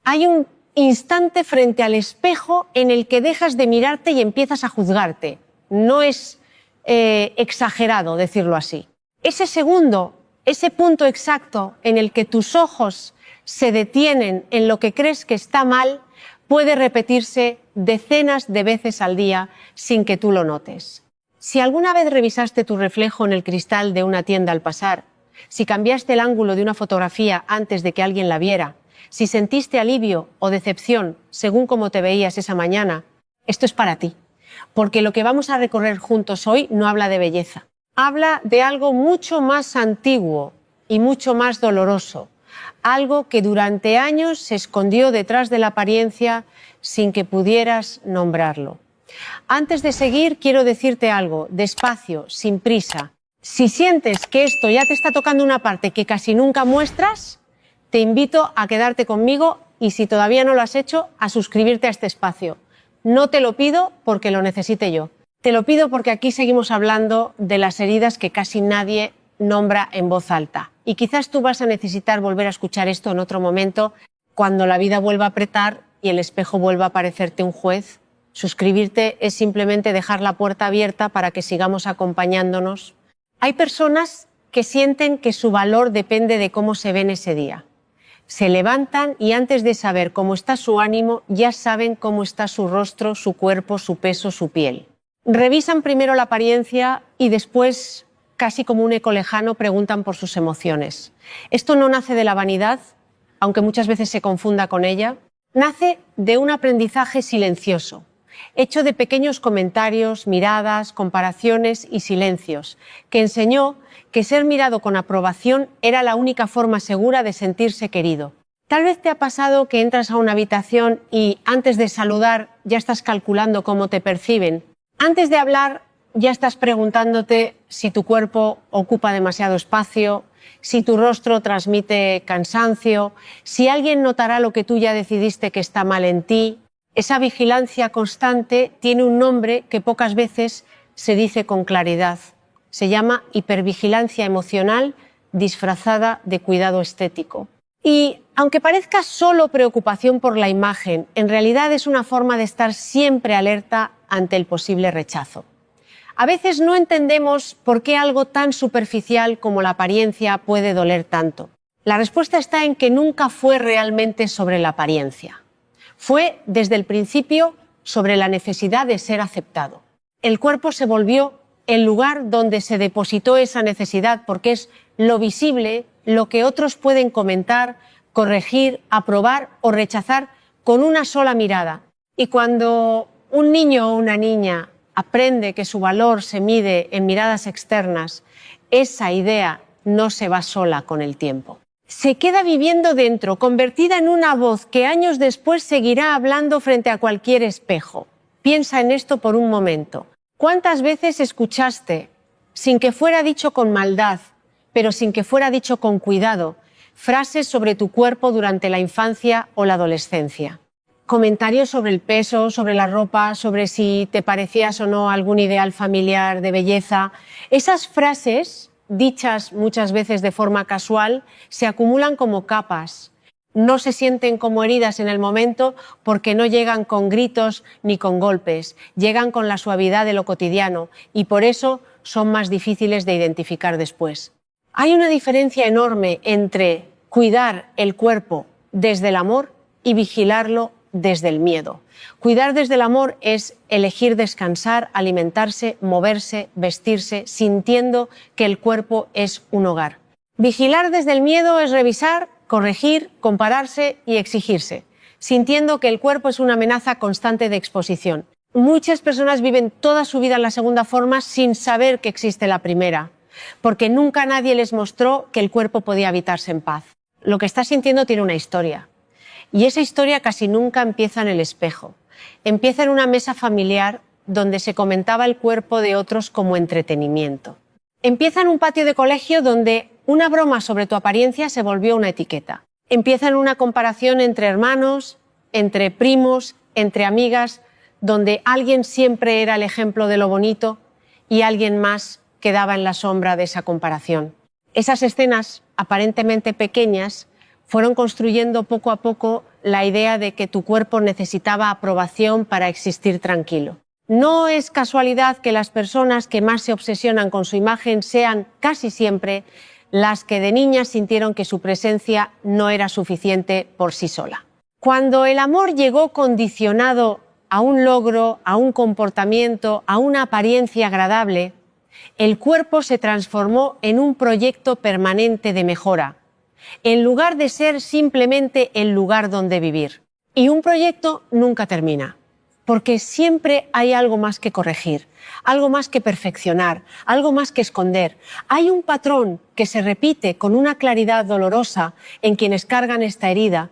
Hay un instante frente al espejo en el que dejas de mirarte y empiezas a juzgarte. No es exagerado decirlo así. Ese segundo, ese punto exacto en el que tus ojos se detienen en lo que crees que está mal, puede repetirse decenas de veces al día sin que tú lo notes. Si alguna vez revisaste tu reflejo en el cristal de una tienda al pasar, si cambiaste el ángulo de una fotografía antes de que alguien la viera, si sentiste alivio o decepción según cómo te veías esa mañana, esto es para ti. Porque lo que vamos a recorrer juntos hoy no habla de belleza. Habla de algo mucho más antiguo y mucho más doloroso. Algo que durante años se escondió detrás de la apariencia sin que pudieras nombrarlo. Antes de seguir, quiero decirte algo, despacio, sin prisa. Si sientes que esto ya te está tocando una parte que casi nunca muestras, te invito a quedarte conmigo y, si todavía no lo has hecho, a suscribirte a este espacio. No te lo pido porque lo necesite yo. Te lo pido porque aquí seguimos hablando de las heridas que casi nadie nombra en voz alta. Y quizás tú vas a necesitar volver a escuchar esto en otro momento, cuando la vida vuelva a apretar y el espejo vuelva a parecerte un juez. Suscribirte es simplemente dejar la puerta abierta para que sigamos acompañándonos. Hay personas que sienten que su valor depende de cómo se ven ese día. Se levantan y antes de saber cómo está su ánimo, ya saben cómo está su rostro, su cuerpo, su peso, su piel. Revisan primero la apariencia y después, casi como un eco lejano, preguntan por sus emociones. Esto no nace de la vanidad, aunque muchas veces se confunda con ella. Nace de un aprendizaje silencioso, hecho de pequeños comentarios, miradas, comparaciones y silencios, que enseñó que ser mirado con aprobación era la única forma segura de sentirse querido. Tal vez te ha pasado que entras a una habitación y antes de saludar ya estás calculando cómo te perciben. Antes de hablar ya estás preguntándote si tu cuerpo ocupa demasiado espacio, si tu rostro transmite cansancio, si alguien notará lo que tú ya decidiste que está mal en ti. Esa vigilancia constante tiene un nombre que pocas veces se dice con claridad. Se llama hipervigilancia emocional disfrazada de cuidado estético. Y aunque parezca solo preocupación por la imagen, en realidad es una forma de estar siempre alerta ante el posible rechazo. A veces no entendemos por qué algo tan superficial como la apariencia puede doler tanto. La respuesta está en que nunca fue realmente sobre la apariencia. Fue desde el principio sobre la necesidad de ser aceptado. El cuerpo se volvió el lugar donde se depositó esa necesidad porque es lo visible, lo que otros pueden comentar, corregir, aprobar o rechazar con una sola mirada. Y cuando un niño o una niña aprende que su valor se mide en miradas externas, esa idea no se va sola con el tiempo. Se queda viviendo dentro, convertida en una voz que años después seguirá hablando frente a cualquier espejo. Piensa en esto por un momento. ¿Cuántas veces escuchaste, sin que fuera dicho con maldad, pero sin que fuera dicho con cuidado, frases sobre tu cuerpo durante la infancia o la adolescencia? Comentarios sobre el peso, sobre la ropa, sobre si te parecías o no a algún ideal familiar de belleza. Esas frases, dichas muchas veces de forma casual, se acumulan como capas. No se sienten como heridas en el momento porque no llegan con gritos ni con golpes, llegan con la suavidad de lo cotidiano y por eso son más difíciles de identificar después. Hay una diferencia enorme entre cuidar el cuerpo desde el amor y vigilarlo desde el miedo. Cuidar desde el amor es elegir descansar, alimentarse, moverse, vestirse, sintiendo que el cuerpo es un hogar. Vigilar desde el miedo es revisar, corregir, compararse y exigirse, sintiendo que el cuerpo es una amenaza constante de exposición. Muchas personas viven toda su vida en la segunda forma sin saber que existe la primera, porque nunca nadie les mostró que el cuerpo podía habitarse en paz. Lo que estás sintiendo tiene una historia. Y esa historia casi nunca empieza en el espejo. Empieza en una mesa familiar donde se comentaba el cuerpo de otros como entretenimiento. Empieza en un patio de colegio donde una broma sobre tu apariencia se volvió una etiqueta. Empieza en una comparación entre hermanos, entre primos, entre amigas, donde alguien siempre era el ejemplo de lo bonito y alguien más quedaba en la sombra de esa comparación. Esas escenas aparentemente pequeñas fueron construyendo poco a poco la idea de que tu cuerpo necesitaba aprobación para existir tranquilo. No es casualidad que las personas que más se obsesionan con su imagen sean casi siempre las que de niñas sintieron que su presencia no era suficiente por sí sola. Cuando el amor llegó condicionado a un logro, a un comportamiento, a una apariencia agradable, el cuerpo se transformó en un proyecto permanente de mejora, en lugar de ser simplemente el lugar donde vivir. Y un proyecto nunca termina, porque siempre hay algo más que corregir, algo más que perfeccionar, algo más que esconder. Hay un patrón que se repite con una claridad dolorosa en quienes cargan esta herida.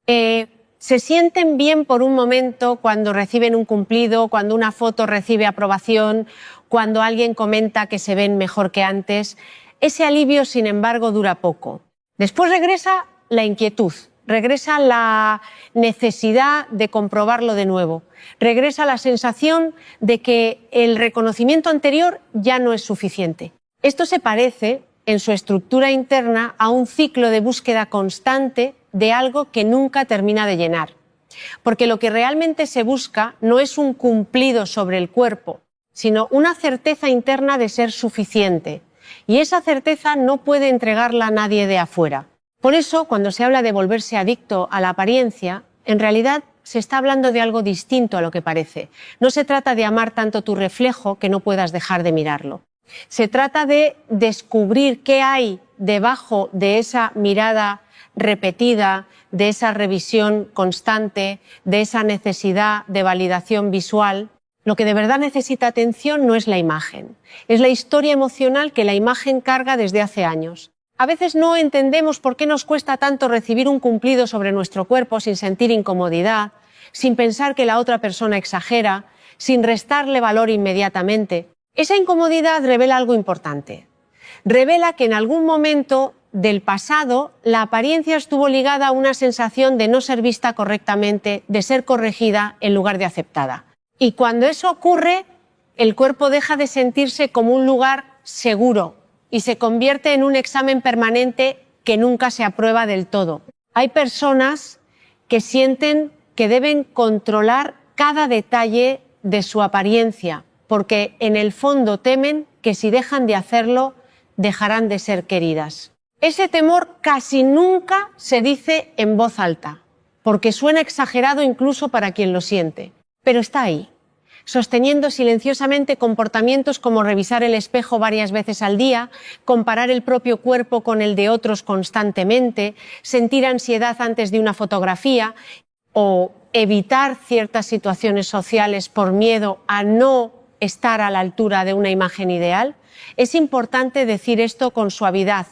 Se sienten bien por un momento cuando reciben un cumplido, cuando una foto recibe aprobación, cuando alguien comenta que se ven mejor que antes. Ese alivio, sin embargo, dura poco. Después regresa la inquietud, regresa la necesidad de comprobarlo de nuevo, regresa la sensación de que el reconocimiento anterior ya no es suficiente. Esto se parece, en su estructura interna, a un ciclo de búsqueda constante de algo que nunca termina de llenar. Porque lo que realmente se busca no es un cumplido sobre el cuerpo, sino una certeza interna de ser suficiente. Y esa certeza no puede entregarla a nadie de afuera. Por eso, cuando se habla de volverse adicto a la apariencia, en realidad se está hablando de algo distinto a lo que parece. No se trata de amar tanto tu reflejo que no puedas dejar de mirarlo. Se trata de descubrir qué hay debajo de esa mirada repetida, de esa revisión constante, de esa necesidad de validación visual. Lo que de verdad necesita atención no es la imagen, es la historia emocional que la imagen carga desde hace años. A veces no entendemos por qué nos cuesta tanto recibir un cumplido sobre nuestro cuerpo sin sentir incomodidad, sin pensar que la otra persona exagera, sin restarle valor inmediatamente. Esa incomodidad revela algo importante. Revela que en algún momento del pasado la apariencia estuvo ligada a una sensación de no ser vista correctamente, de ser corregida en lugar de aceptada. Y cuando eso ocurre, el cuerpo deja de sentirse como un lugar seguro y se convierte en un examen permanente que nunca se aprueba del todo. Hay personas que sienten que deben controlar cada detalle de su apariencia, porque en el fondo temen que si dejan de hacerlo, dejarán de ser queridas. Ese temor casi nunca se dice en voz alta, porque suena exagerado incluso para quien lo siente. Pero está ahí, sosteniendo silenciosamente comportamientos como revisar el espejo varias veces al día, comparar el propio cuerpo con el de otros constantemente, sentir ansiedad antes de una fotografía o evitar ciertas situaciones sociales por miedo a no estar a la altura de una imagen ideal. Es importante decir esto con suavidad,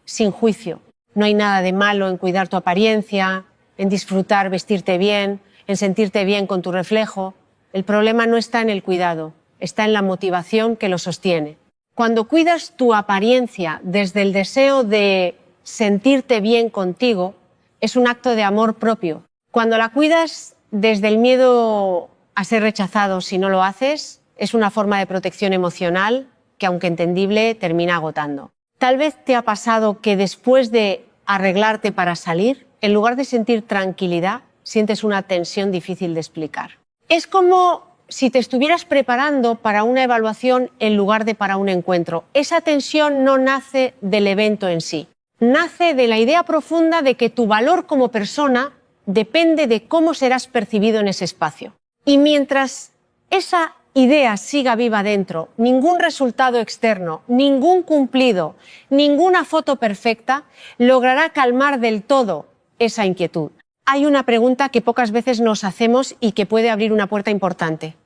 sin juicio. No hay nada de malo en cuidar tu apariencia, en disfrutar vestirte bien, en sentirte bien con tu reflejo. El problema no está en el cuidado, está en la motivación que lo sostiene. Cuando cuidas tu apariencia desde el deseo de sentirte bien contigo, es un acto de amor propio. Cuando la cuidas desde el miedo a ser rechazado si no lo haces, es una forma de protección emocional que, aunque entendible, termina agotando. Tal vez te ha pasado que después de arreglarte para salir, en lugar de sentir tranquilidad, sientes una tensión difícil de explicar. Es como si te estuvieras preparando para una evaluación en lugar de para un encuentro. Esa tensión no nace del evento en sí, nace de la idea profunda de que tu valor como persona depende de cómo serás percibido en ese espacio. Y mientras esa idea siga viva dentro, ningún resultado externo, ningún cumplido, ninguna foto perfecta logrará calmar del todo esa inquietud. Hay una pregunta que pocas veces nos hacemos y que puede abrir una puerta importante.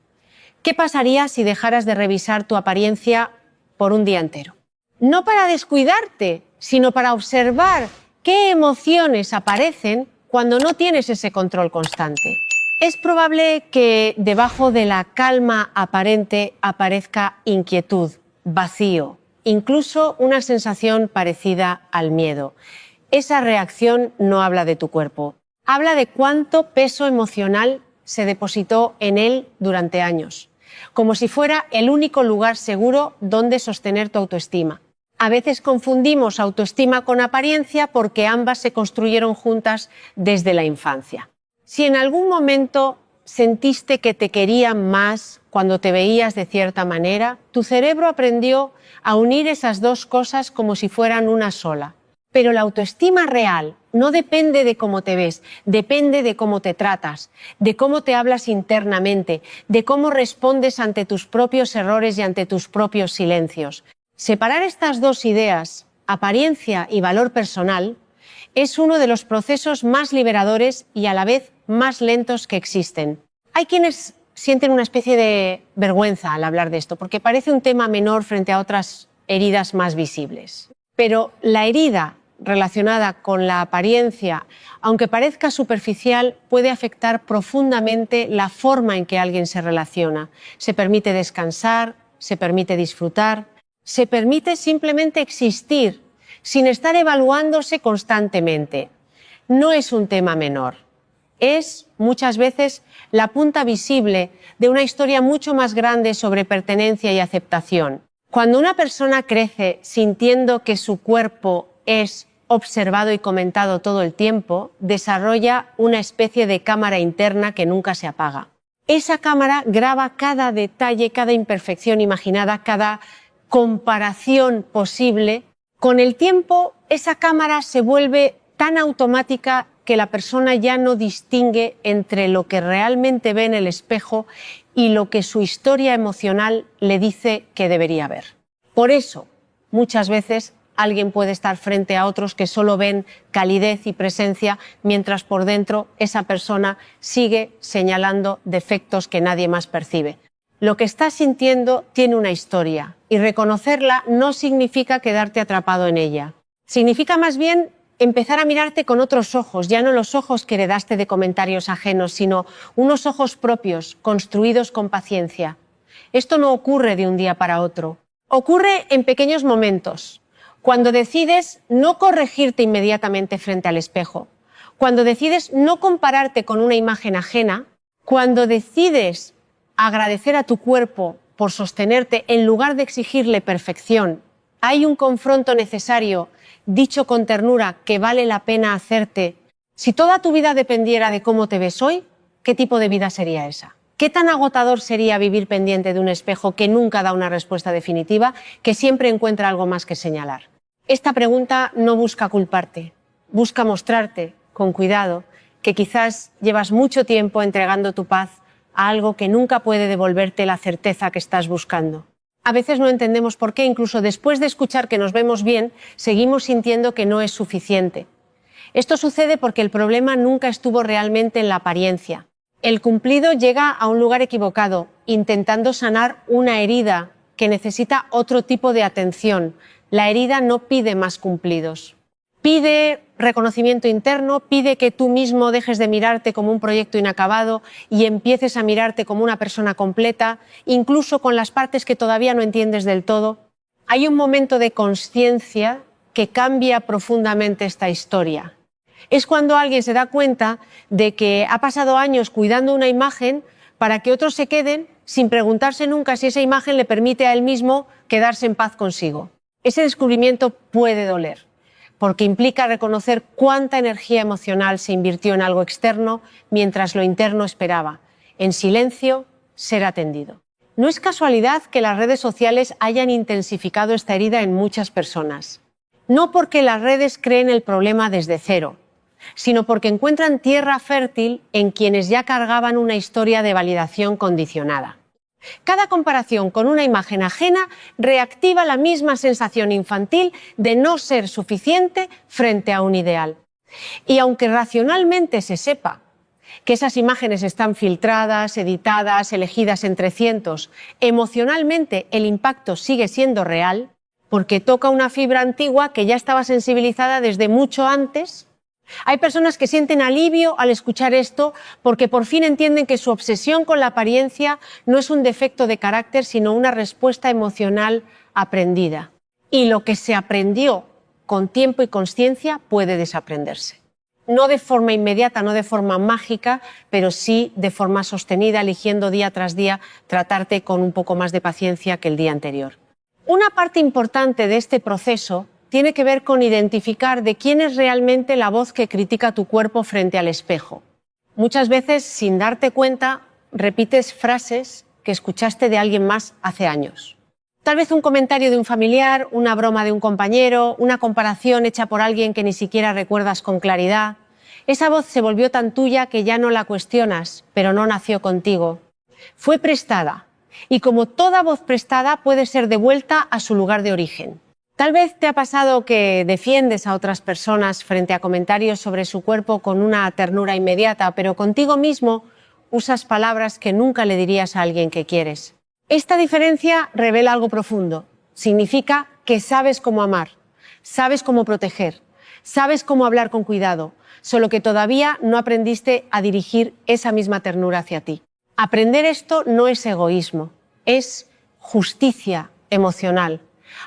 ¿Qué pasaría si dejaras de revisar tu apariencia por un día entero? No para descuidarte, sino para observar qué emociones aparecen cuando no tienes ese control constante. Es probable que debajo de la calma aparente aparezca inquietud, vacío, incluso una sensación parecida al miedo. Esa reacción no habla de tu cuerpo, habla de cuánto peso emocional se depositó en él durante años, como si fuera el único lugar seguro donde sostener tu autoestima. A veces confundimos autoestima con apariencia porque ambas se construyeron juntas desde la infancia. Si en algún momento sentiste que te querían más cuando te veías de cierta manera, tu cerebro aprendió a unir esas dos cosas como si fueran una sola. Pero la autoestima real no depende de cómo te ves, depende de cómo te tratas, de cómo te hablas internamente, de cómo respondes ante tus propios errores y ante tus propios silencios. Separar estas dos ideas, apariencia y valor personal, es uno de los procesos más liberadores y a la vez más lentos que existen. Hay quienes sienten una especie de vergüenza al hablar de esto, porque parece un tema menor frente a otras heridas más visibles. Pero la herida relacionada con la apariencia, aunque parezca superficial, puede afectar profundamente la forma en que alguien se relaciona. Se permite descansar, se permite disfrutar, se permite simplemente existir, sin estar evaluándose constantemente. No es un tema menor. Es, muchas veces, la punta visible de una historia mucho más grande sobre pertenencia y aceptación. Cuando una persona crece sintiendo que su cuerpo es observado y comentado todo el tiempo, desarrolla una especie de cámara interna que nunca se apaga. Esa cámara graba cada detalle, cada imperfección imaginada, cada comparación posible. Con el tiempo, esa cámara se vuelve tan automática que la persona ya no distingue entre lo que realmente ve en el espejo y lo que su historia emocional le dice que debería ver. Por eso, muchas veces, alguien puede estar frente a otros que solo ven calidez y presencia, mientras por dentro esa persona sigue señalando defectos que nadie más percibe. Lo que estás sintiendo tiene una historia y reconocerla no significa quedarte atrapado en ella. Significa más bien empezar a mirarte con otros ojos, ya no los ojos que heredaste de comentarios ajenos, sino unos ojos propios, construidos con paciencia. Esto no ocurre de un día para otro. Ocurre en pequeños momentos. Cuando decides no corregirte inmediatamente frente al espejo, cuando decides no compararte con una imagen ajena, cuando decides agradecer a tu cuerpo por sostenerte en lugar de exigirle perfección, hay un confronto necesario, dicho con ternura, que vale la pena hacerte. Si toda tu vida dependiera de cómo te ves hoy, ¿qué tipo de vida sería esa? ¿Qué tan agotador sería vivir pendiente de un espejo que nunca da una respuesta definitiva, que siempre encuentra algo más que señalar? Esta pregunta no busca culparte, busca mostrarte, con cuidado, que quizás llevas mucho tiempo entregando tu paz a algo que nunca puede devolverte la certeza que estás buscando. A veces no entendemos por qué, incluso después de escuchar que nos vemos bien, seguimos sintiendo que no es suficiente. Esto sucede porque el problema nunca estuvo realmente en la apariencia. El cumplido llega a un lugar equivocado, intentando sanar una herida que necesita otro tipo de atención. La herida no pide más cumplidos. Pide reconocimiento interno, pide que tú mismo dejes de mirarte como un proyecto inacabado y empieces a mirarte como una persona completa, incluso con las partes que todavía no entiendes del todo. Hay un momento de consciencia que cambia profundamente esta historia. Es cuando alguien se da cuenta de que ha pasado años cuidando una imagen para que otros se queden sin preguntarse nunca si esa imagen le permite a él mismo quedarse en paz consigo. Ese descubrimiento puede doler, porque implica reconocer cuánta energía emocional se invirtió en algo externo mientras lo interno esperaba, en silencio, ser atendido. No es casualidad que las redes sociales hayan intensificado esta herida en muchas personas. No porque las redes creen el problema desde cero, sino porque encuentran tierra fértil en quienes ya cargaban una historia de validación condicionada. Cada comparación con una imagen ajena reactiva la misma sensación infantil de no ser suficiente frente a un ideal. Y aunque racionalmente se sepa que esas imágenes están filtradas, editadas, elegidas entre cientos, emocionalmente el impacto sigue siendo real porque toca una fibra antigua que ya estaba sensibilizada desde mucho antes. Hay personas que sienten alivio al escuchar esto porque por fin entienden que su obsesión con la apariencia no es un defecto de carácter, sino una respuesta emocional aprendida. Y lo que se aprendió con tiempo y consciencia puede desaprenderse. No de forma inmediata, no de forma mágica, pero sí de forma sostenida, eligiendo día tras día tratarte con un poco más de paciencia que el día anterior. Una parte importante de este proceso tiene que ver con identificar de quién es realmente la voz que critica tu cuerpo frente al espejo. Muchas veces, sin darte cuenta, repites frases que escuchaste de alguien más hace años. Tal vez un comentario de un familiar, una broma de un compañero, una comparación hecha por alguien que ni siquiera recuerdas con claridad. Esa voz se volvió tan tuya que ya no la cuestionas, pero no nació contigo. Fue prestada, y como toda voz prestada puede ser devuelta a su lugar de origen. Tal vez te ha pasado que defiendes a otras personas frente a comentarios sobre su cuerpo con una ternura inmediata, pero contigo mismo usas palabras que nunca le dirías a alguien que quieres. Esta diferencia revela algo profundo. Significa que sabes cómo amar, sabes cómo proteger, sabes cómo hablar con cuidado, solo que todavía no aprendiste a dirigir esa misma ternura hacia ti. Aprender esto no es egoísmo, es justicia emocional.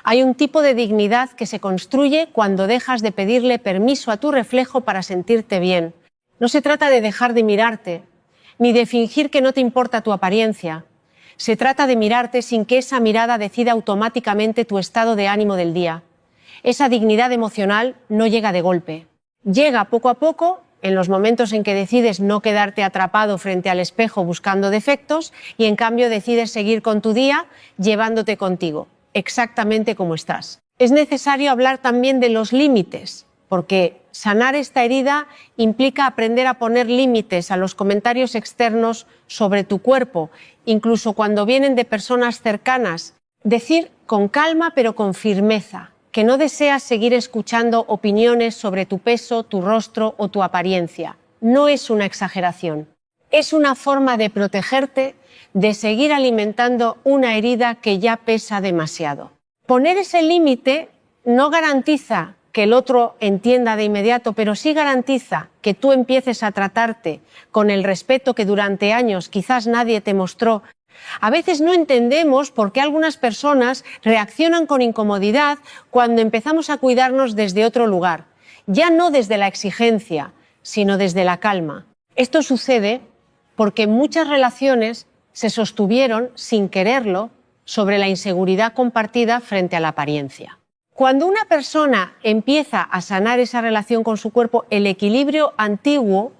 Hay un tipo de dignidad que se construye cuando dejas de pedirle permiso a tu reflejo para sentirte bien. No se trata de dejar de mirarte, ni de fingir que no te importa tu apariencia. Se trata de mirarte sin que esa mirada decida automáticamente tu estado de ánimo del día. Esa dignidad emocional no llega de golpe. Llega poco a poco, en los momentos en que decides no quedarte atrapado frente al espejo buscando defectos y en cambio decides seguir con tu día llevándote contigo, exactamente como estás. Es necesario hablar también de los límites, porque sanar esta herida implica aprender a poner límites a los comentarios externos sobre tu cuerpo, incluso cuando vienen de personas cercanas. Decir con calma pero con firmeza que no deseas seguir escuchando opiniones sobre tu peso, tu rostro o tu apariencia. No es una exageración. Es una forma de protegerte de seguir alimentando una herida que ya pesa demasiado. Poner ese límite no garantiza que el otro entienda de inmediato, pero sí garantiza que tú empieces a tratarte con el respeto que durante años quizás nadie te mostró. A veces no entendemos por qué algunas personas reaccionan con incomodidad cuando empezamos a cuidarnos desde otro lugar, ya no desde la exigencia, sino desde la calma. Esto sucede porque muchas relaciones se sostuvieron sin quererlo sobre la inseguridad compartida frente a la apariencia. Cuando una persona empieza a sanar esa relación con su cuerpo, el equilibrio antiguo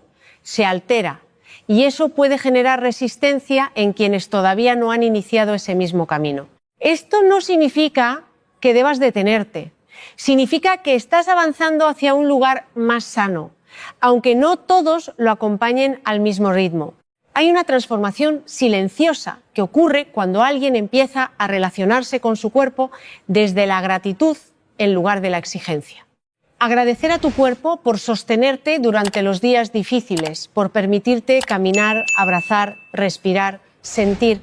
se altera y eso puede generar resistencia en quienes todavía no han iniciado ese mismo camino. Esto no significa que debas detenerte, significa que estás avanzando hacia un lugar más sano, aunque no todos lo acompañen al mismo ritmo. Hay una transformación silenciosa que ocurre cuando alguien empieza a relacionarse con su cuerpo desde la gratitud en lugar de la exigencia. Agradecer a tu cuerpo por sostenerte durante los días difíciles, por permitirte caminar, abrazar, respirar, sentir.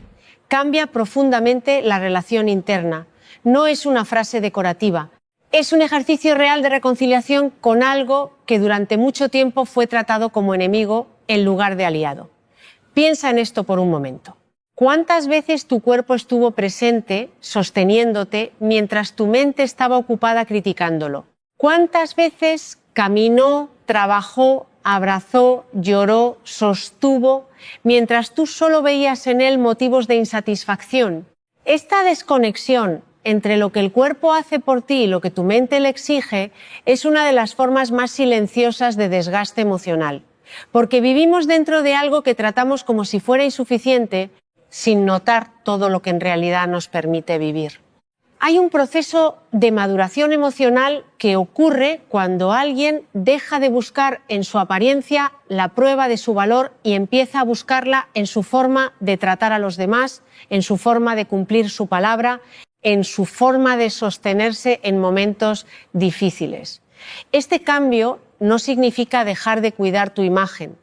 Cambia profundamente la relación interna. No es una frase decorativa. Es un ejercicio real de reconciliación con algo que durante mucho tiempo fue tratado como enemigo en lugar de aliado. Piensa en esto por un momento. ¿Cuántas veces tu cuerpo estuvo presente, sosteniéndote, mientras tu mente estaba ocupada criticándolo? ¿Cuántas veces caminó, trabajó, abrazó, lloró, sostuvo, mientras tú solo veías en él motivos de insatisfacción? Esta desconexión entre lo que el cuerpo hace por ti y lo que tu mente le exige es una de las formas más silenciosas de desgaste emocional. Porque vivimos dentro de algo que tratamos como si fuera insuficiente, sin notar todo lo que en realidad nos permite vivir. Hay un proceso de maduración emocional que ocurre cuando alguien deja de buscar en su apariencia la prueba de su valor y empieza a buscarla en su forma de tratar a los demás, en su forma de cumplir su palabra, en su forma de sostenerse en momentos difíciles. Este cambio no significa dejar de cuidar tu imagen,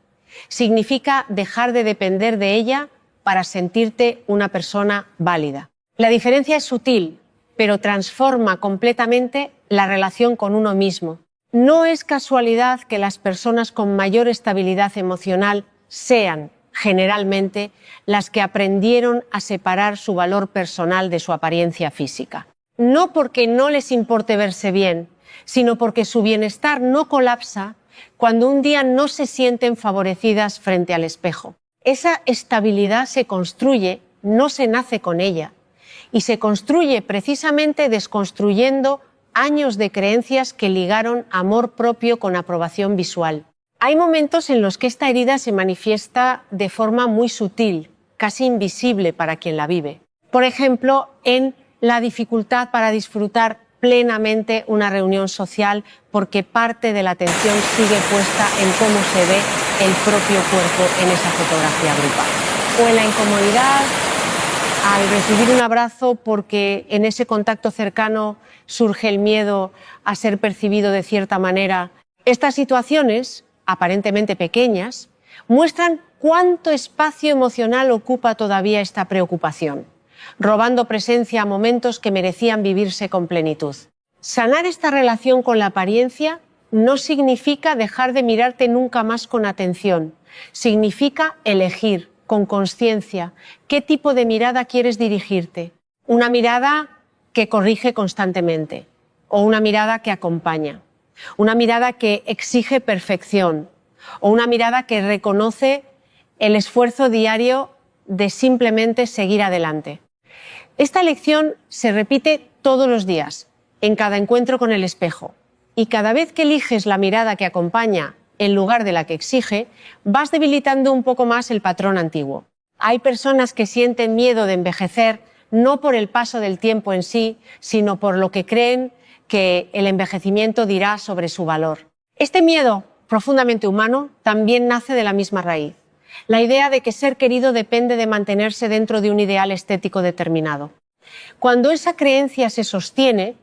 significa dejar de depender de ella para sentirte una persona válida. La diferencia es sutil, pero transforma completamente la relación con uno mismo. No es casualidad que las personas con mayor estabilidad emocional sean, generalmente, las que aprendieron a separar su valor personal de su apariencia física. No porque no les importe verse bien, sino porque su bienestar no colapsa cuando un día no se sienten favorecidas frente al espejo. Esa estabilidad se construye, no se nace con ella, y se construye precisamente desconstruyendo años de creencias que ligaron amor propio con aprobación visual. Hay momentos en los que esta herida se manifiesta de forma muy sutil, casi invisible para quien la vive. Por ejemplo, en la dificultad para disfrutar plenamente una reunión social porque parte de la atención sigue puesta en cómo se ve el propio cuerpo en esa fotografía grupal. O en la incomodidad al recibir un abrazo porque en ese contacto cercano surge el miedo a ser percibido de cierta manera. Estas situaciones, aparentemente pequeñas, muestran cuánto espacio emocional ocupa todavía esta preocupación, robando presencia a momentos que merecían vivirse con plenitud. Sanar esta relación con la apariencia no significa dejar de mirarte nunca más con atención, significa elegir con consciencia qué tipo de mirada quieres dirigirte. Una mirada que corrige constantemente o una mirada que acompaña, una mirada que exige perfección o una mirada que reconoce el esfuerzo diario de simplemente seguir adelante. Esta lección se repite todos los días, en cada encuentro con el espejo. Y cada vez que eliges la mirada que acompaña en lugar de la que exige, vas debilitando un poco más el patrón antiguo. Hay personas que sienten miedo de envejecer no por el paso del tiempo en sí, sino por lo que creen que el envejecimiento dirá sobre su valor. Este miedo, profundamente humano, también nace de la misma raíz. La idea de que ser querido depende de mantenerse dentro de un ideal estético determinado. Cuando esa creencia se sostiene,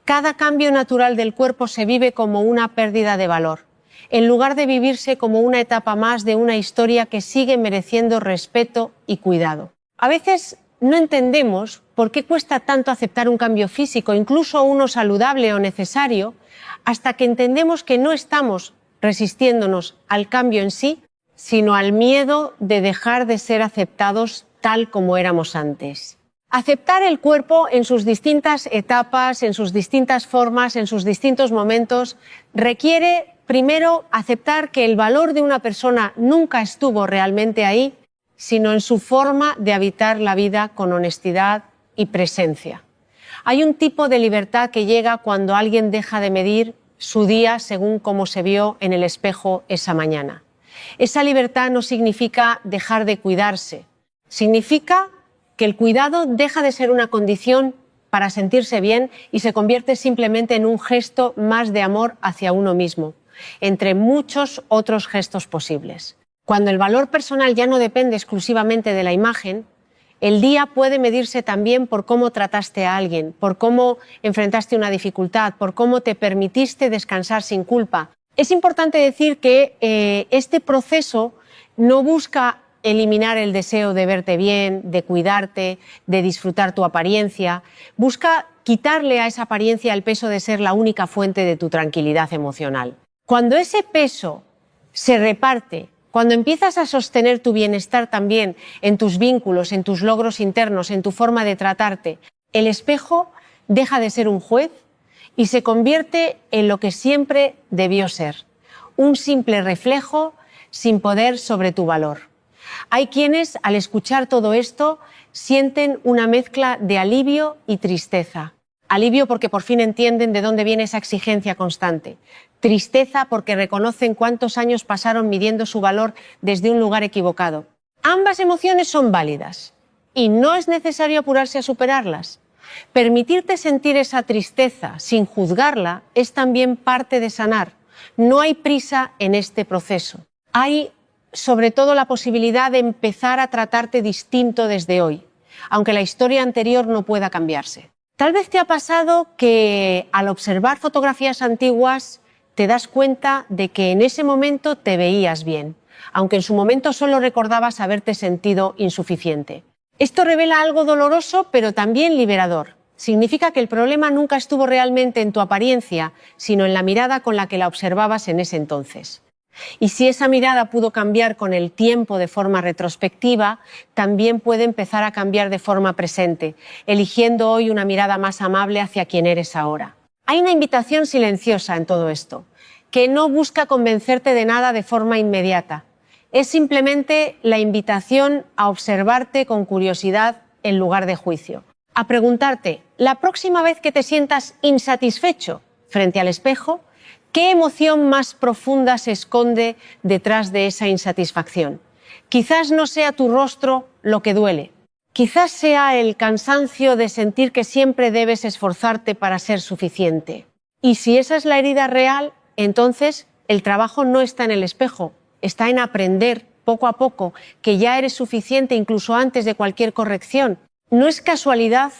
cada cambio natural del cuerpo se vive como una pérdida de valor, en lugar de vivirse como una etapa más de una historia que sigue mereciendo respeto y cuidado. A veces no entendemos por qué cuesta tanto aceptar un cambio físico, incluso uno saludable o necesario, hasta que entendemos que no estamos resistiéndonos al cambio en sí, sino al miedo de dejar de ser aceptados tal como éramos antes. Aceptar el cuerpo en sus distintas etapas, en sus distintas formas, en sus distintos momentos, requiere primero aceptar que el valor de una persona nunca estuvo realmente ahí, sino en su forma de habitar la vida con honestidad y presencia. Hay un tipo de libertad que llega cuando alguien deja de medir su día según cómo se vio en el espejo esa mañana. Esa libertad no significa dejar de cuidarse, significa que el cuidado deja de ser una condición para sentirse bien y se convierte simplemente en un gesto más de amor hacia uno mismo, entre muchos otros gestos posibles. Cuando el valor personal ya no depende exclusivamente de la imagen, el día puede medirse también por cómo trataste a alguien, por cómo enfrentaste una dificultad, por cómo te permitiste descansar sin culpa. Es importante decir que este proceso no busca eliminar el deseo de verte bien, de cuidarte, de disfrutar tu apariencia. Busca quitarle a esa apariencia el peso de ser la única fuente de tu tranquilidad emocional. Cuando ese peso se reparte, cuando empiezas a sostener tu bienestar también en tus vínculos, en tus logros internos, en tu forma de tratarte, el espejo deja de ser un juez y se convierte en lo que siempre debió ser, un simple reflejo sin poder sobre tu valor. Hay quienes, al escuchar todo esto, sienten una mezcla de alivio y tristeza. Alivio porque por fin entienden de dónde viene esa exigencia constante. Tristeza porque reconocen cuántos años pasaron midiendo su valor desde un lugar equivocado. Ambas emociones son válidas y no es necesario apurarse a superarlas. Permitirte sentir esa tristeza sin juzgarla es también parte de sanar. No hay prisa en este proceso. Hay sobre todo la posibilidad de empezar a tratarte distinto desde hoy, aunque la historia anterior no pueda cambiarse. Tal vez te ha pasado que al observar fotografías antiguas te das cuenta de que en ese momento te veías bien, aunque en su momento solo recordabas haberte sentido insuficiente. Esto revela algo doloroso, pero también liberador. Significa que el problema nunca estuvo realmente en tu apariencia, sino en la mirada con la que la observabas en ese entonces. Y si esa mirada pudo cambiar con el tiempo de forma retrospectiva, también puede empezar a cambiar de forma presente, eligiendo hoy una mirada más amable hacia quien eres ahora. Hay una invitación silenciosa en todo esto, que no busca convencerte de nada de forma inmediata. Es simplemente la invitación a observarte con curiosidad en lugar de juicio. A preguntarte, la próxima vez que te sientas insatisfecho frente al espejo, ¿Qué emoción más profunda se esconde detrás de esa insatisfacción? Quizás no sea tu rostro lo que duele. Quizás sea el cansancio de sentir que siempre debes esforzarte para ser suficiente. Y si esa es la herida real, entonces el trabajo no está en el espejo, está en aprender poco a poco que ya eres suficiente incluso antes de cualquier corrección. No es casualidad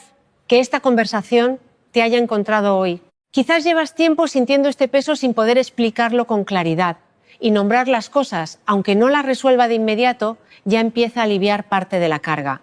que esta conversación te haya encontrado hoy. Quizás llevas tiempo sintiendo este peso sin poder explicarlo con claridad y nombrar las cosas, aunque no las resuelva de inmediato, ya empieza a aliviar parte de la carga.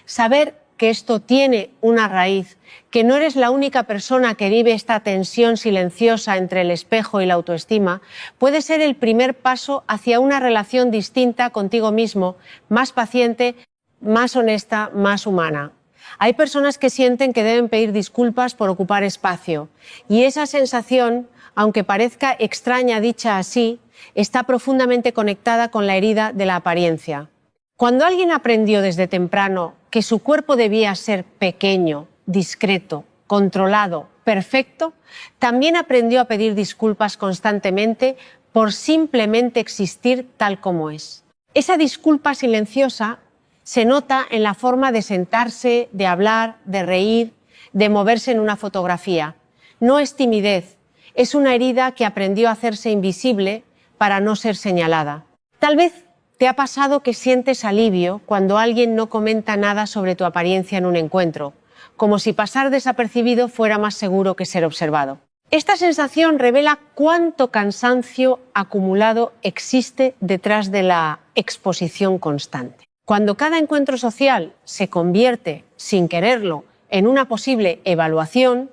Saber que esto tiene una raíz, que no eres la única persona que vive esta tensión silenciosa entre el espejo y la autoestima, puede ser el primer paso hacia una relación distinta contigo mismo, más paciente, más honesta, más humana. Hay personas que sienten que deben pedir disculpas por ocupar espacio, y esa sensación, aunque parezca extraña dicha así, está profundamente conectada con la herida de la apariencia. Cuando alguien aprendió desde temprano que su cuerpo debía ser pequeño, discreto, controlado, perfecto, también aprendió a pedir disculpas constantemente por simplemente existir tal como es. Esa disculpa silenciosa se nota en la forma de sentarse, de hablar, de reír, de moverse en una fotografía. No es timidez, es una herida que aprendió a hacerse invisible para no ser señalada. Tal vez ¿te ha pasado que sientes alivio cuando alguien no comenta nada sobre tu apariencia en un encuentro, como si pasar desapercibido fuera más seguro que ser observado? Esta sensación revela cuánto cansancio acumulado existe detrás de la exposición constante. Cuando cada encuentro social se convierte, sin quererlo, en una posible evaluación,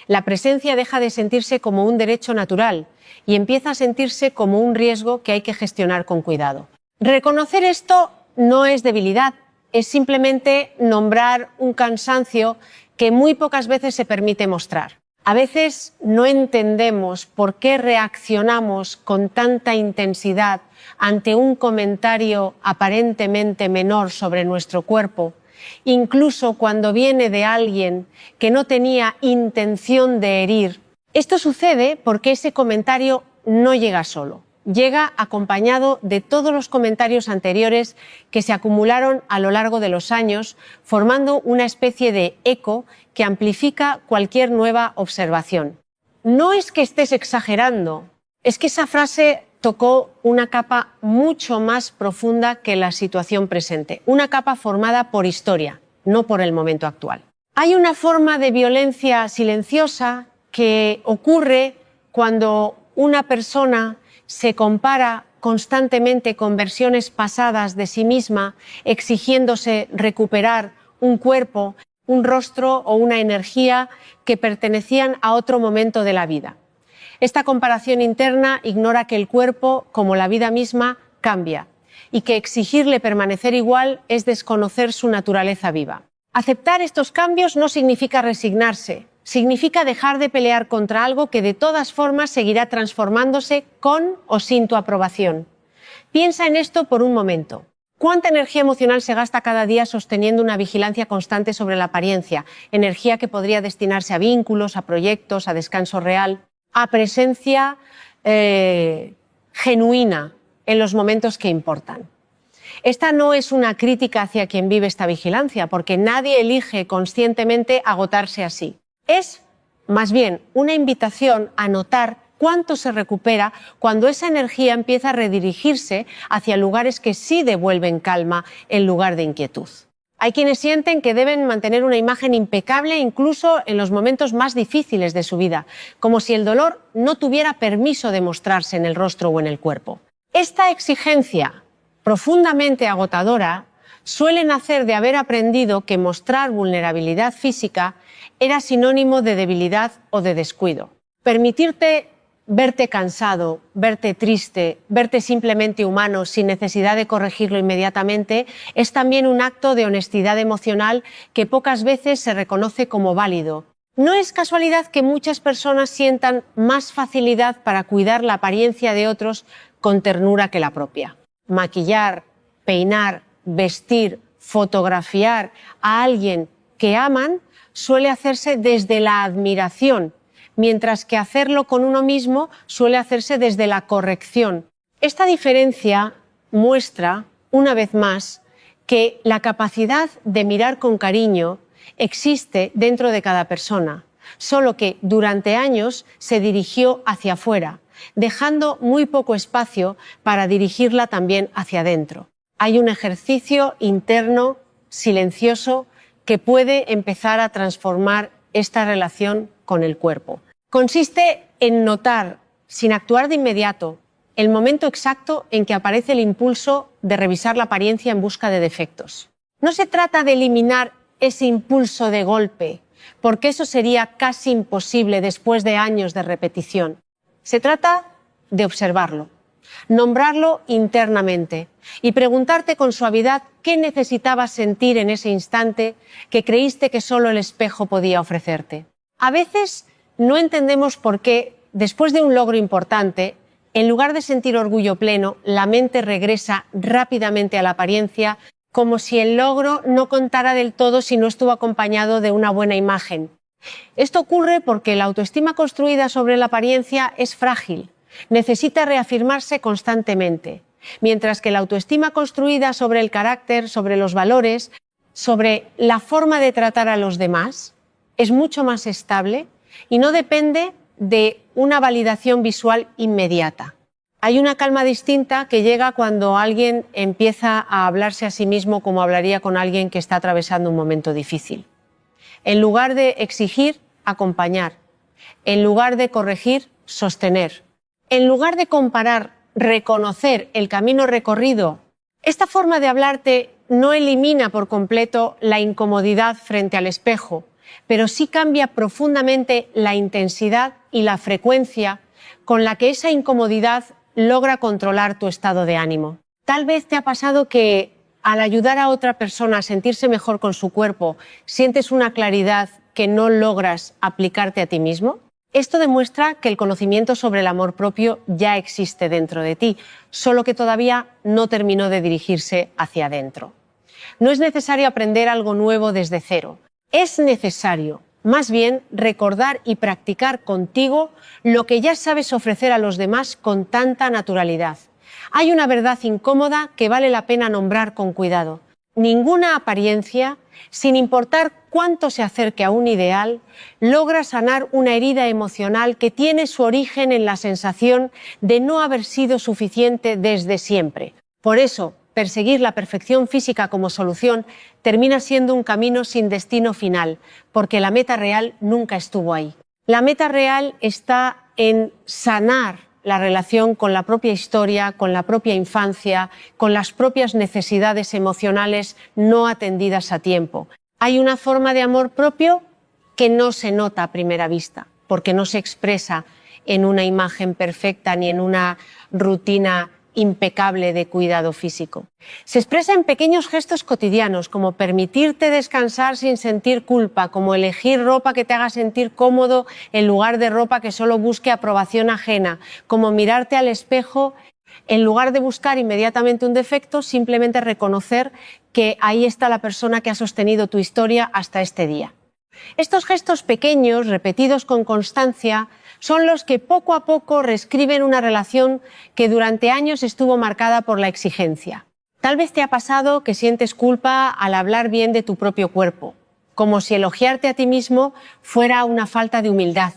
la presencia deja de sentirse como un derecho natural y empieza a sentirse como un riesgo que hay que gestionar con cuidado. Reconocer esto no es debilidad, es simplemente nombrar un cansancio que muy pocas veces se permite mostrar. A veces no entendemos por qué reaccionamos con tanta intensidad ante un comentario aparentemente menor sobre nuestro cuerpo, incluso cuando viene de alguien que no tenía intención de herir. Esto sucede porque ese comentario no llega solo. Llega acompañado de todos los comentarios anteriores que se acumularon a lo largo de los años, formando una especie de eco que amplifica cualquier nueva observación. No es que estés exagerando, es que esa frase tocó una capa mucho más profunda que la situación presente, una capa formada por historia, no por el momento actual. Hay una forma de violencia silenciosa que ocurre cuando una persona se compara constantemente con versiones pasadas de sí misma, exigiéndose recuperar un cuerpo, un rostro o una energía que pertenecían a otro momento de la vida. Esta comparación interna ignora que el cuerpo, como la vida misma, cambia y que exigirle permanecer igual es desconocer su naturaleza viva. Aceptar estos cambios no significa resignarse, significa dejar de pelear contra algo que de todas formas seguirá transformándose con o sin tu aprobación. Piensa en esto por un momento. ¿Cuánta energía emocional se gasta cada día sosteniendo una vigilancia constante sobre la apariencia? Energía que podría destinarse a vínculos, a proyectos, a descanso real, a presencia genuina en los momentos que importan. Esta no es una crítica hacia quien vive esta vigilancia, porque nadie elige conscientemente agotarse así. Es, más bien, una invitación a notar cuánto se recupera cuando esa energía empieza a redirigirse hacia lugares que sí devuelven calma en lugar de inquietud. Hay quienes sienten que deben mantener una imagen impecable incluso en los momentos más difíciles de su vida, como si el dolor no tuviera permiso de mostrarse en el rostro o en el cuerpo. Esta exigencia profundamente agotadora suele nacer de haber aprendido que mostrar vulnerabilidad física era sinónimo de debilidad o de descuido. Permitirte verte cansado, verte triste, verte simplemente humano sin necesidad de corregirlo inmediatamente es también un acto de honestidad emocional que pocas veces se reconoce como válido. No es casualidad que muchas personas sientan más facilidad para cuidar la apariencia de otros con ternura que la propia. Maquillar, peinar, vestir, fotografiar a alguien que aman suele hacerse desde la admiración, mientras que hacerlo con uno mismo suele hacerse desde la corrección. Esta diferencia muestra, una vez más, que la capacidad de mirar con cariño existe dentro de cada persona, solo que durante años se dirigió hacia afuera, dejando muy poco espacio para dirigirla también hacia adentro. Hay un ejercicio interno, silencioso, que puede empezar a transformar esta relación con el cuerpo. Consiste en notar, sin actuar de inmediato, el momento exacto en que aparece el impulso de revisar la apariencia en busca de defectos. No se trata de eliminar ese impulso de golpe, porque eso sería casi imposible después de años de repetición. Se trata de observarlo, nombrarlo internamente y preguntarte con suavidad qué necesitabas sentir en ese instante que creíste que solo el espejo podía ofrecerte. A veces no entendemos por qué, después de un logro importante, en lugar de sentir orgullo pleno, la mente regresa rápidamente a la apariencia, como si el logro no contara del todo si no estuvo acompañado de una buena imagen. Esto ocurre porque la autoestima construida sobre la apariencia es frágil, necesita reafirmarse constantemente, mientras que la autoestima construida sobre el carácter, sobre los valores, sobre la forma de tratar a los demás, es mucho más estable y no depende de una validación visual inmediata. Hay una calma distinta que llega cuando alguien empieza a hablarse a sí mismo como hablaría con alguien que está atravesando un momento difícil. En lugar de exigir, acompañar. En lugar de corregir, sostener. En lugar de comparar, reconocer el camino recorrido. Esta forma de hablarte no elimina por completo la incomodidad frente al espejo, pero sí cambia profundamente la intensidad y la frecuencia con la que esa incomodidad logra controlar tu estado de ánimo. Tal vez te ha pasado que al ayudar a otra persona a sentirse mejor con su cuerpo, sientes una claridad que no logras aplicarte a ti mismo. Esto demuestra que el conocimiento sobre el amor propio ya existe dentro de ti, solo que todavía no terminó de dirigirse hacia adentro. No es necesario aprender algo nuevo desde cero. Es necesario, más bien, recordar y practicar contigo lo que ya sabes ofrecer a los demás con tanta naturalidad. Hay una verdad incómoda que vale la pena nombrar con cuidado. Ninguna apariencia, sin importar cuánto se acerque a un ideal, logra sanar una herida emocional que tiene su origen en la sensación de no haber sido suficiente desde siempre. Por eso, perseguir la perfección física como solución termina siendo un camino sin destino final, porque la meta real nunca estuvo ahí. La meta real está en sanar la relación con la propia historia, con la propia infancia, con las propias necesidades emocionales no atendidas a tiempo. Hay una forma de amor propio que no se nota a primera vista, porque no se expresa en una imagen perfecta ni en una rutina impecable de cuidado físico. Se expresa en pequeños gestos cotidianos, como permitirte descansar sin sentir culpa, como elegir ropa que te haga sentir cómodo en lugar de ropa que solo busque aprobación ajena, como mirarte al espejo en lugar de buscar inmediatamente un defecto, simplemente reconocer que ahí está la persona que ha sostenido tu historia hasta este día. Estos gestos pequeños, repetidos con constancia, son los que poco a poco reescriben una relación que durante años estuvo marcada por la exigencia. Tal vez te ha pasado que sientes culpa al hablar bien de tu propio cuerpo, como si elogiarte a ti mismo fuera una falta de humildad.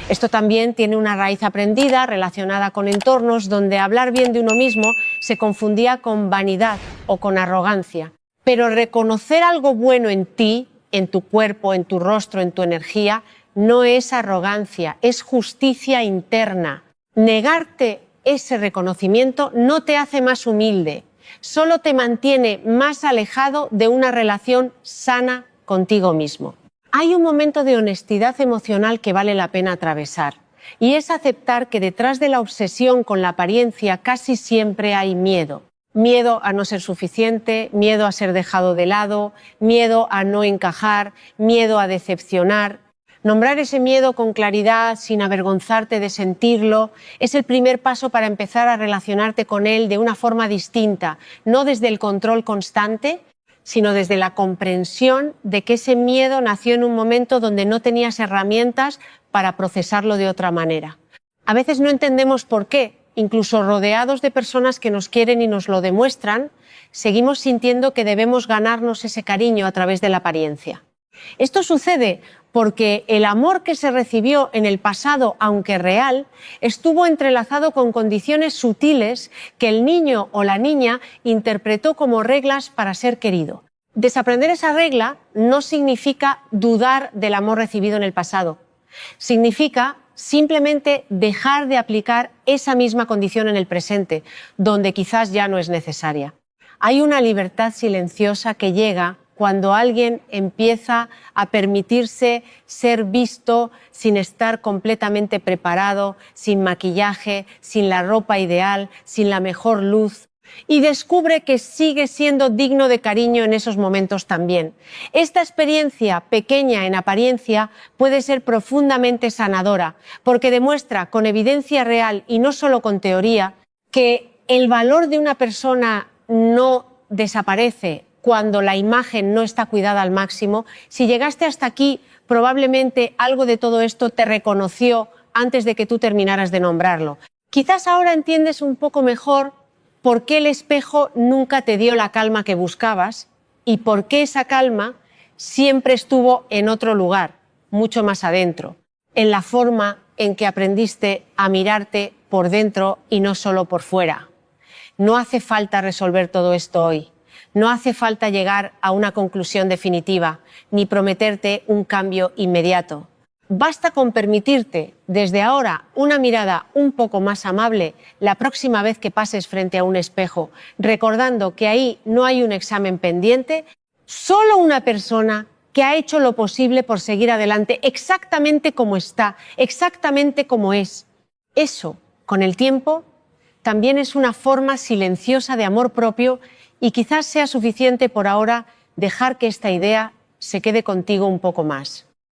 Esto también tiene una raíz aprendida relacionada con entornos donde hablar bien de uno mismo se confundía con vanidad o con arrogancia. Pero reconocer algo bueno en ti, en tu cuerpo, en tu rostro, en tu energía, no es arrogancia, es justicia interna. Negarte ese reconocimiento no te hace más humilde, solo te mantiene más alejado de una relación sana contigo mismo. Hay un momento de honestidad emocional que vale la pena atravesar, y es aceptar que detrás de la obsesión con la apariencia casi siempre hay miedo. Miedo a no ser suficiente, miedo a ser dejado de lado, miedo a no encajar, miedo a decepcionar. Nombrar ese miedo con claridad, sin avergonzarte de sentirlo, es el primer paso para empezar a relacionarte con él de una forma distinta, no desde el control constante, sino desde la comprensión de que ese miedo nació en un momento donde no tenías herramientas para procesarlo de otra manera. A veces no entendemos por qué, incluso rodeados de personas que nos quieren y nos lo demuestran, seguimos sintiendo que debemos ganarnos ese cariño a través de la apariencia. Esto sucede porque el amor que se recibió en el pasado, aunque real, estuvo entrelazado con condiciones sutiles que el niño o la niña interpretó como reglas para ser querido. Desaprender esa regla no significa dudar del amor recibido en el pasado. Significa simplemente dejar de aplicar esa misma condición en el presente, donde quizás ya no es necesaria. Hay una libertad silenciosa que llega cuando alguien empieza a permitirse ser visto sin estar completamente preparado, sin maquillaje, sin la ropa ideal, sin la mejor luz, y descubre que sigue siendo digno de cariño en esos momentos también. Esta experiencia, pequeña en apariencia, puede ser profundamente sanadora, porque demuestra con evidencia real y no solo con teoría que el valor de una persona no desaparece cuando la imagen no está cuidada al máximo. Si llegaste hasta aquí, probablemente algo de todo esto te reconoció antes de que tú terminaras de nombrarlo. Quizás ahora entiendes un poco mejor por qué el espejo nunca te dio la calma que buscabas y por qué esa calma siempre estuvo en otro lugar, mucho más adentro, en la forma en que aprendiste a mirarte por dentro y no solo por fuera. No hace falta resolver todo esto hoy. No hace falta llegar a una conclusión definitiva, ni prometerte un cambio inmediato. Basta con permitirte, desde ahora, una mirada un poco más amable la próxima vez que pases frente a un espejo, recordando que ahí no hay un examen pendiente, solo una persona que ha hecho lo posible por seguir adelante exactamente como está, exactamente como es. Eso, con el tiempo, también es una forma silenciosa de amor propio y quizás sea suficiente por ahora dejar que esta idea se quede contigo un poco más.